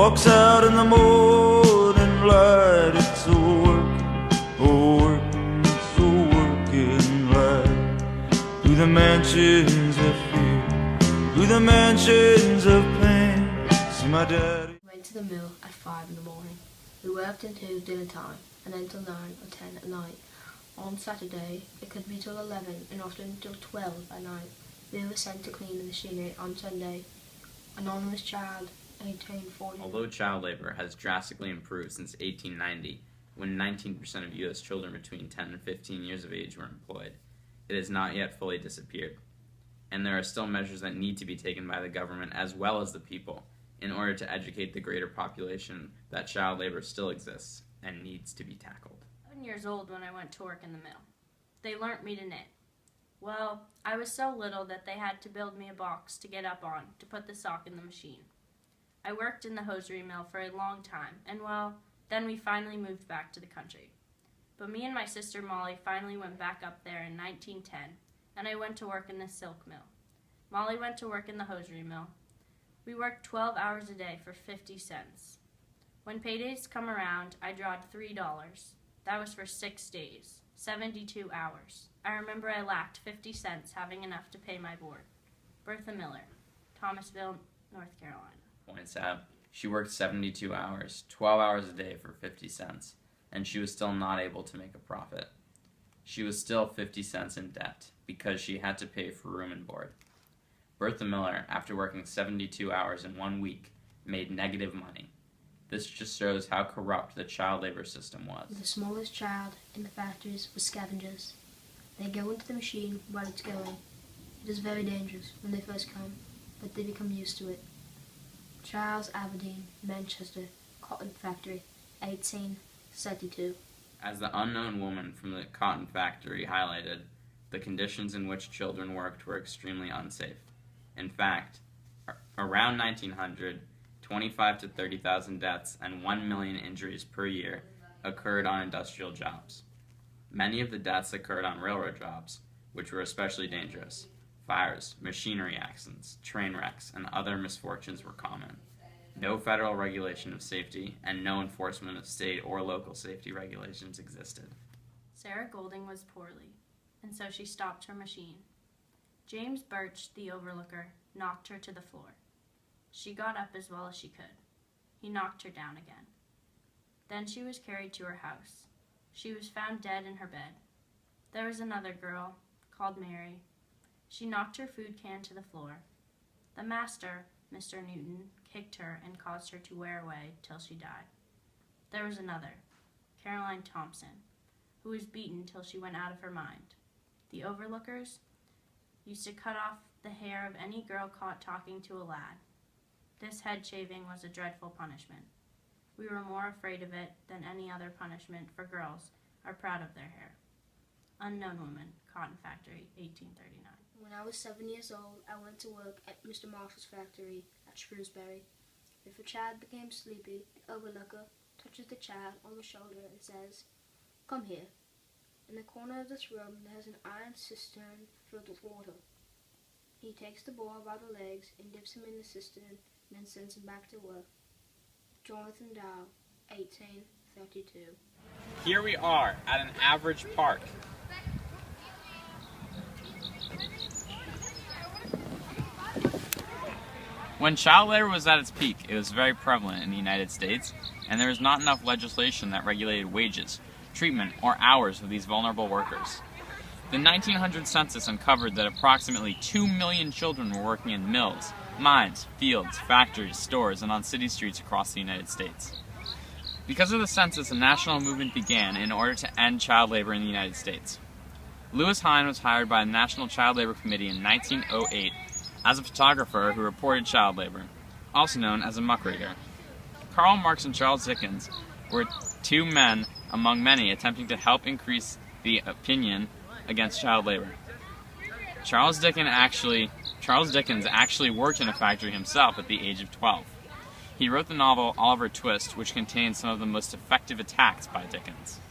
walks out in the morning light. It's a working light. Through the mansions of fear, through the mansions of pain. See my daddy. We went to the mill at 5 in the morning. We worked until dinner time, and then till 9 or 10 at night. On Saturday, it could be till 11 and often till 12 at night. We were sent to clean the machinery on Sunday. Anonymous child, 1840. Although child labor has drastically improved since 1890, when 19% of U.S. children between 10 and 15 years of age were employed, it has not yet fully disappeared. And there are still measures that need to be taken by the government as well as the people in order to educate the greater population that child labor still exists and needs to be tackled. 7 years old when I went to work in the mill. They learnt me to knit. Well, I was so little that they had to build me a box to get up on to put the sock in the machine. I worked in the hosiery mill for a long time, and well, then we finally moved back to the country. But me and my sister Molly finally went back up there in 1910, and I went to work in the silk mill. Molly went to work in the hosiery mill. We worked 12 hours a day for 50 cents. When paydays come around, I drawed $3. That was for 6 days, 72 hours. I remember I lacked 50 cents having enough to pay my board. Bertha Miller, Thomasville, North Carolina. Points out, she worked 72 hours, 12 hours a day for 50 cents, and she was still not able to make a profit. She was still 50 cents in debt because she had to pay for room and board. Bertha Miller, after working 72 hours in 1 week, made negative money. This just shows how corrupt the child labor system was. The smallest child in the factories was scavengers. They go into the machine while it's going. It is very dangerous when they first come, but they become used to it. Charles Aberdeen, Manchester, Cotton Factory, 1832. As the unknown woman from the cotton factory highlighted, the conditions in which children worked were extremely unsafe. In fact, around 1900, 25 to 30,000 deaths and 1 million injuries per year occurred on industrial jobs. Many of the deaths occurred on railroad jobs, which were especially dangerous. Fires, machinery accidents, train wrecks, and other misfortunes were common. No federal regulation of safety and no enforcement of state or local safety regulations existed. Sarah Golding was poorly, and so she stopped her machine. James Birch, the overlooker, knocked her to the floor. She got up as well as she could. He knocked her down again. Then she was carried to her house. She was found dead in her bed. There was another girl, called Mary. She knocked her food can to the floor. The master, Mr. Newton, kicked her and caused her to wear away till she died. There was another, Caroline Thompson, who was beaten till she went out of her mind. The overlookers used to cut off the hair of any girl caught talking to a lad. This head shaving was a dreadful punishment. We were more afraid of it than any other punishment, for girls are proud of their hair. Unknown woman, Cotton Factory, 1839. When I was 7 years old, I went to work at Mr. Marshall's factory at Shrewsbury. If a child became sleepy, the overlooker touches the child on the shoulder and says, "Come here." In the corner of this room there is an iron cistern filled with water. He takes the boy by the legs and dips him in the cistern and then sends him back to work. Jonathan Dow, 1832. Here we are at an average park. When child labor was at its peak, it was very prevalent in the United States, and there was not enough legislation that regulated wages, treatment, or hours of these vulnerable workers. The 1900 census uncovered that approximately 2 million children were working in mills, mines, fields, factories, stores, and on city streets across the United States. Because of the census, a national movement began in order to end child labor in the United States. Lewis Hine was hired by the National Child Labor Committee in 1908 as a photographer who reported child labor, also known as a muckraker. Karl Marx and Charles Dickens were two men among many attempting to help increase the opinion against child labor. Charles Dickens actually worked in a factory himself at the age of 12. He wrote the novel Oliver Twist, which contains some of the most effective attacks by Dickens.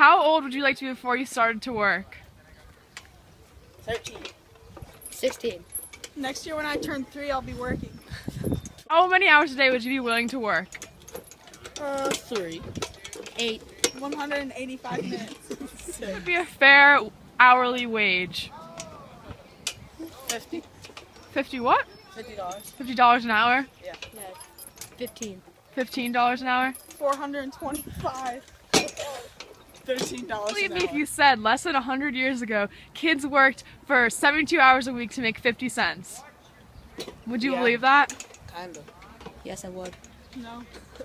How old would you like to be before you started to work? 13. 16. Next year when I turn 3, I'll be working. How many hours a day would you be willing to work? 3. 8. 185 minutes. What would be a fair hourly wage? 50. 50 what? $50. $50 an hour? Yeah. 15. $15 an hour? 425. $13 Believe an me if hour. you said less than 100 years ago, kids worked for 72 hours a week to make 50 cents. Would you Yeah. believe that? Kind of. Yes, I would. No.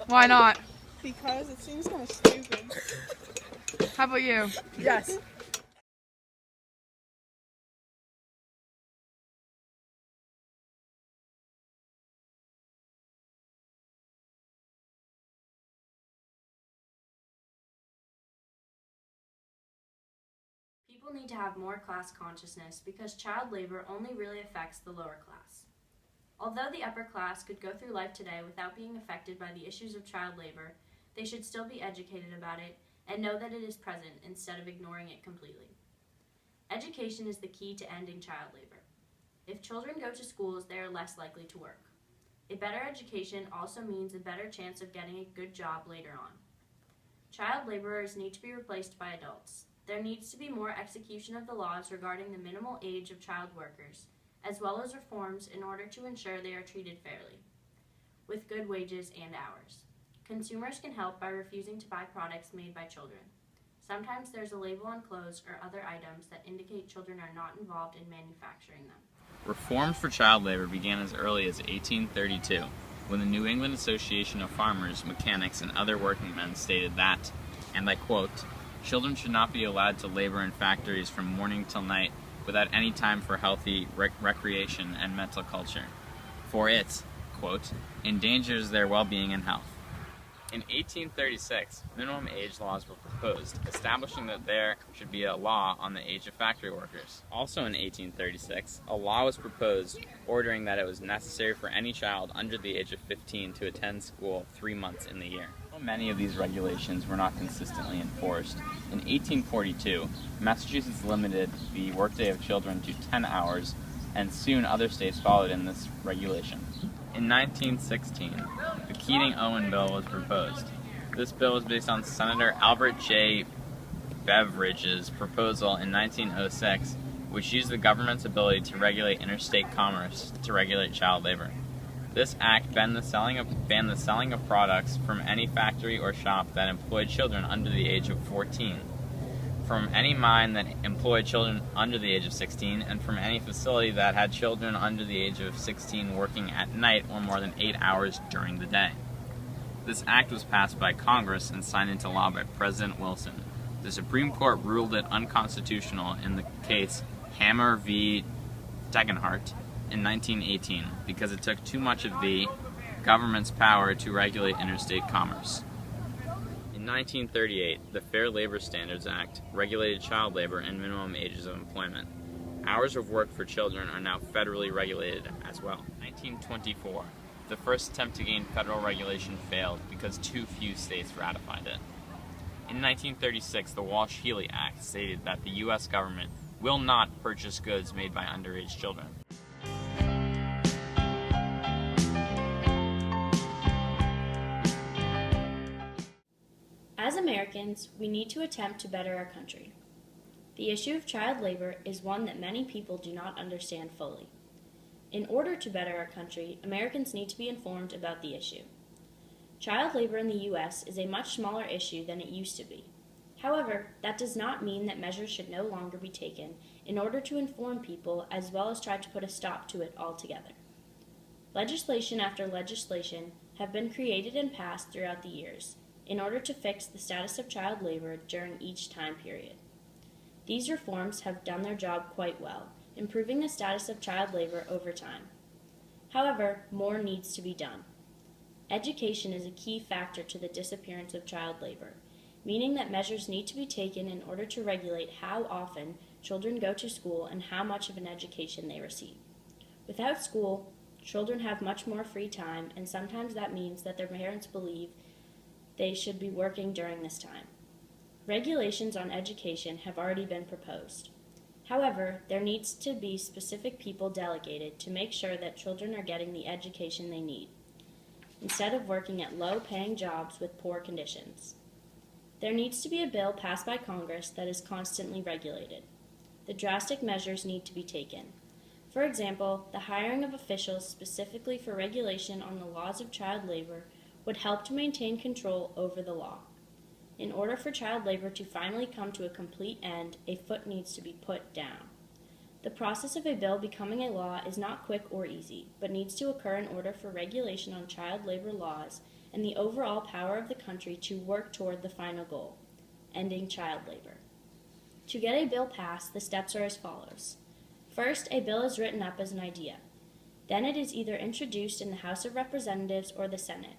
Why not? Because it seems kind of stupid. How about you? Yes. People need to have more class consciousness because child labor only really affects the lower class. Although the upper class could go through life today without being affected by the issues of child labor, they should still be educated about it and know that it is present instead of ignoring it completely. Education is the key to ending child labor. If children go to schools, they are less likely to work. A better education also means a better chance of getting a good job later on. Child laborers need to be replaced by adults. There needs to be more execution of the laws regarding the minimal age of child workers, as well as reforms in order to ensure they are treated fairly, with good wages and hours. Consumers can help by refusing to buy products made by children. Sometimes there's a label on clothes or other items that indicate children are not involved in manufacturing them. Reforms for child labor began as early as 1832, when the New England Association of Farmers, Mechanics, and Other Working Men stated that, and I quote, "Children should not be allowed to labor in factories from morning till night without any time for healthy recreation and mental culture, for it, quote, endangers their well-being and health." In 1836, minimum age laws were proposed, establishing that there should be a law on the age of factory workers. Also in 1836, a law was proposed ordering that it was necessary for any child under the age of 15 to attend school 3 months in the year. Many of these regulations were not consistently enforced. In 1842, Massachusetts limited the workday of children to 10 hours, and soon other states followed in this regulation. In 1916, the Keating-Owen bill was proposed. This bill was based on Senator Albert J. Beveridge's proposal in 1906, which used the government's ability to regulate interstate commerce to regulate child labor. This act banned the selling of products from any factory or shop that employed children under the age of 14, from any mine that employed children under the age of 16, and from any facility that had children under the age of 16 working at night or more than 8 hours during the day. This act was passed by Congress and signed into law by President Wilson. The Supreme Court ruled it unconstitutional in the case Hammer v. Degenhardt in 1918 because it took too much of the government's power to regulate interstate commerce. In 1938, the Fair Labor Standards Act regulated child labor and minimum ages of employment. Hours of work for children are now federally regulated as well. 1924, the first attempt to gain federal regulation failed because too few states ratified it. In 1936, the Walsh-Healy Act stated that the U.S. government will not purchase goods made by underage children. As Americans, we need to attempt to better our country. The issue of child labor is one that many people do not understand fully. In order to better our country, Americans need to be informed about the issue. Child labor in the U.S. is a much smaller issue than it used to be. However, that does not mean that measures should no longer be taken in order to inform people as well as try to put a stop to it altogether. Legislation after legislation have been created and passed throughout the years in order to fix the status of child labor during each time period. These reforms have done their job quite well, improving the status of child labor over time. However, more needs to be done. Education is a key factor to the disappearance of child labor, meaning that measures need to be taken in order to regulate how often children go to school and how much of an education they receive. Without school, children have much more free time, and sometimes that means that their parents believe they should be working during this time. Regulations on education have already been proposed. However, there needs to be specific people delegated to make sure that children are getting the education they need, instead of working at low-paying jobs with poor conditions. There needs to be a bill passed by Congress that is constantly regulated. The drastic measures need to be taken. For example, the hiring of officials specifically for regulation on the laws of child labor would help to maintain control over the law. In order for child labor to finally come to a complete end, a foot needs to be put down. The process of a bill becoming a law is not quick or easy, but needs to occur in order for regulation on child labor laws and the overall power of the country to work toward the final goal, ending child labor. To get a bill passed, the steps are as follows. First, a bill is written up as an idea. Then it is either introduced in the House of Representatives or the Senate.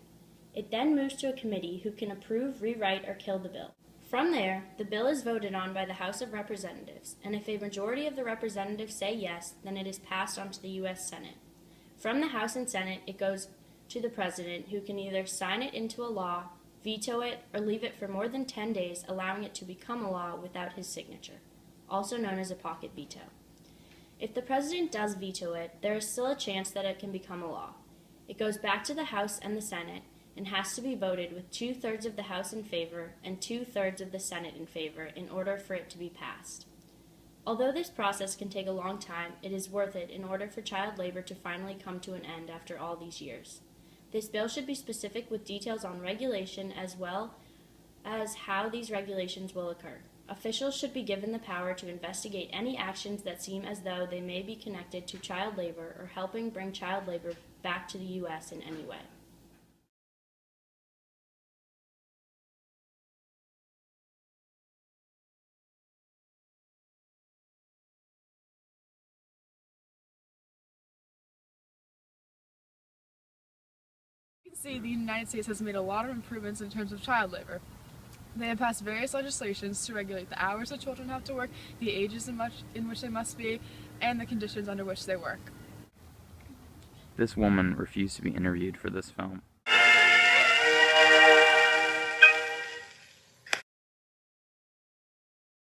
It then moves to a committee who can approve, rewrite, or kill the bill. From there, the bill is voted on by the House of Representatives, and if a majority of the representatives say yes, then it is passed on to the U.S. Senate. From the House and Senate, it goes to the President, who can either sign it into a law, veto it, or leave it for more than 10 days, allowing it to become a law without his signature, also known as a pocket veto. If the President does veto it, there is still a chance that it can become a law. It goes back to the House and the Senate, and has to be voted with 2/3 of the House in favor and 2/3 of the Senate in favor in order for it to be passed. Although this process can take a long time, it is worth it in order for child labor to finally come to an end after all these years. This bill should be specific with details on regulation as well as how these regulations will occur. Officials should be given the power to investigate any actions that seem as though they may be connected to child labor or helping bring child labor back to the U.S. in any way. You can see the United States has made a lot of improvements in terms of child labor. They have passed various legislations to regulate the hours that children have to work, the ages in which they must be, and the conditions under which they work. This woman refused to be interviewed for this film.